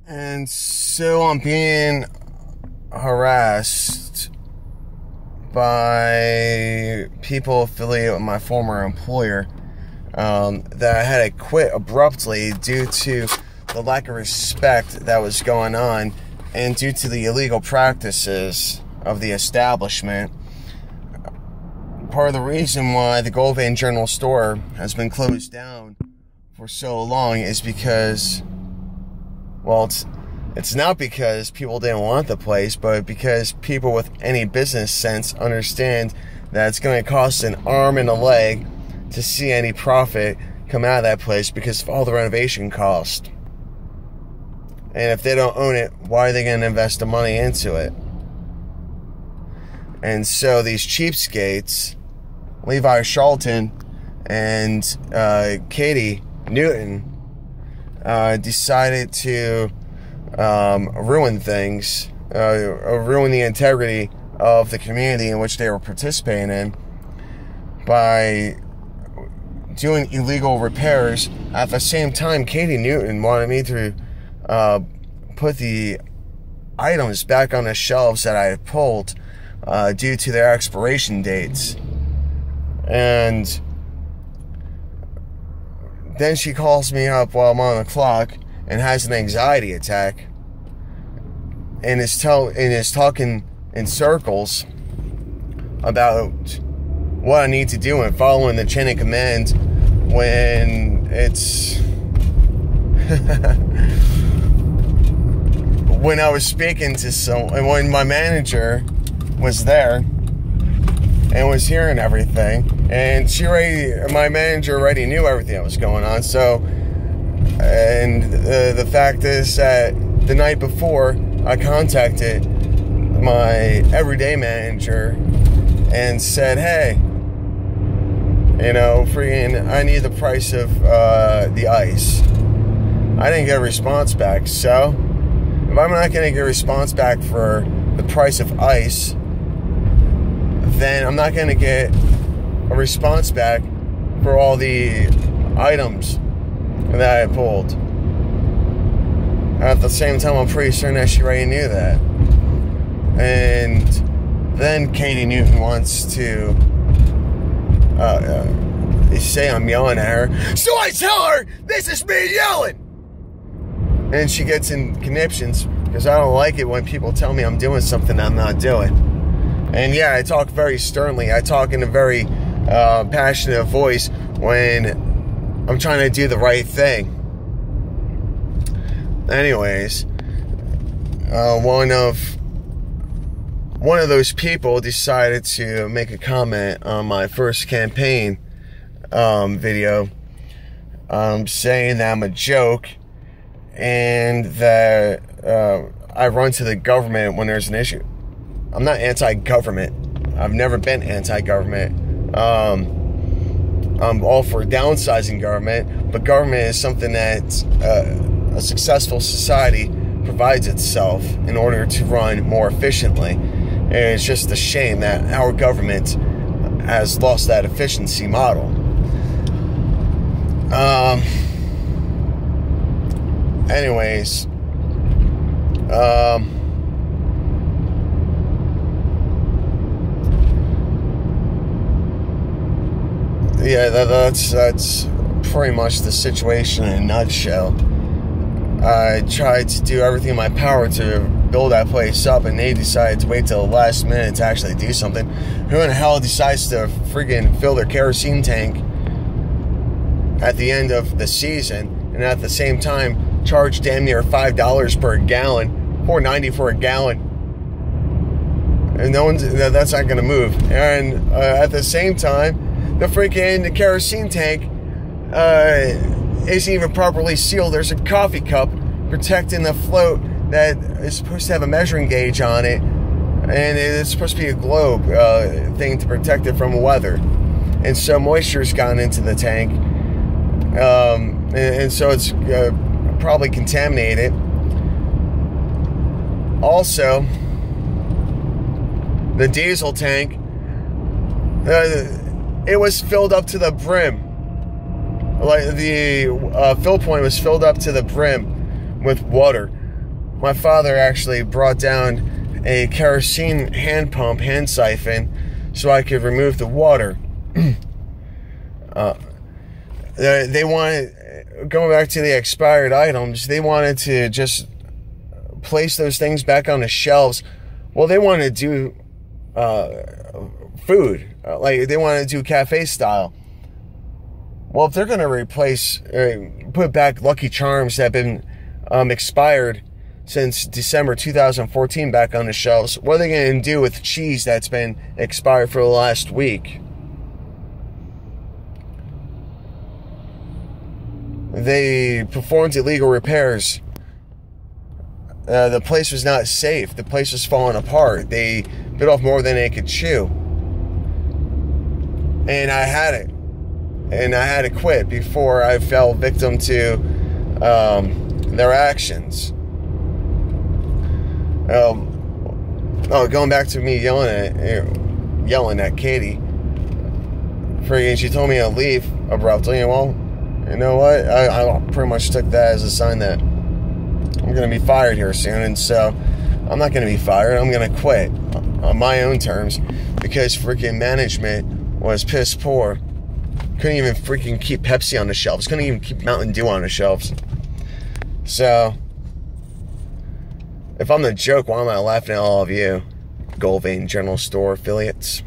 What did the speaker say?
And so I'm being harassed by people affiliated with my former employer, that I had to quit abruptly due to the lack of respect that was going on and due to the illegal practices of the establishment. Part of the reason why the Goldvein General Store has been closed down for so long is because, well, it's not because people didn't want the place, but because people with any business sense understand that it's going to cost an arm and a leg to see any profit come out of that place because of all the renovation cost. And if they don't own it, why are they going to invest the money into it? And so these cheapskates, Levi Charlton and Katie Newton, decided to ruin things, ruin the integrity of the community in which they were participating in by doing illegal repairs. At the same time, Katie Newton wanted me to put the items back on the shelves that I had pulled due to their expiration dates. And then she calls me up while I'm on the clock and has an anxiety attack and is talking in circles about what I need to do and following the chain of command when it's when I was speaking to someone, when my manager was there and was hearing everything, and my manager already knew everything that was going on. So, and the fact is that the night before, I contacted my everyday manager and said, hey, you know, I need the price of the ice. I didn't get a response back, so if I'm not going to get a response back for the price of ice, then I'm not going to get a response back for all the items that I pulled. At the same time, I'm pretty certain that she already knew that. And then Katie Newton wants to say I'm yelling at her. So I tell her, this is me yelling! And she gets in conniptions because I don't like it when people tell me I'm doing something I'm not doing. And yeah, I talk very sternly. I talk in a very passionate voice when I'm trying to do the right thing. Anyways, one of those people decided to make a comment on my first campaign video, saying that I'm a joke and that I run to the government when there's an issue. I'm not anti-government. I've never been anti-government. I'm all for downsizing government, but government is something that a successful society provides itself in order to run more efficiently. And it's just a shame that our government has lost that efficiency model. Anyways, yeah, that's pretty much the situation in a nutshell. I tried to do everything in my power to build that place up, and they decided to wait till the last minute to actually do something. Who in the hell decides to freaking fill their kerosene tank at the end of the season, and at the same time charge damn near $5 per gallon, $4.90 for a gallon? And that's not going to move. And at the same time, the kerosene tank isn't even properly sealed. There's a coffee cup protecting the float that is supposed to have a measuring gauge on it, and it's supposed to be a globe thing to protect it from weather. And so moisture's gotten into the tank, and so it's probably contaminated. Also, the diesel tank, it was filled up to the brim. Like the fill point was filled up to the brim with water. my father actually brought down a kerosene hand siphon, so I could remove the water. They wanted, going back to the expired items, they wanted to just place those things back on the shelves. Well, they wanted to do food, like they wanted to do cafe style. Well, if they're going to replace, put back Lucky Charms that have been expired since December 2014 back on the shelves, what are they going to do with cheese that's been expired for the last week? They performed illegal repairs. The place was not safe. The place was falling apart. They bit off more than they could chew. And I had it. And I had to quit before I fell victim to their actions. Going back to me yelling at Katie. Freaking, she told me to leave abruptly. Well, you know what? I pretty much took that as a sign that I'm going to be fired here soon. And so I'm not going to be fired. I'm going to quit on my own terms because freaking management was piss poor. Couldn't even freaking keep Pepsi on the shelves. Couldn't even keep Mountain Dew on the shelves. So, if I'm the joke, why am I laughing at all of you, Goldvein General Store affiliates?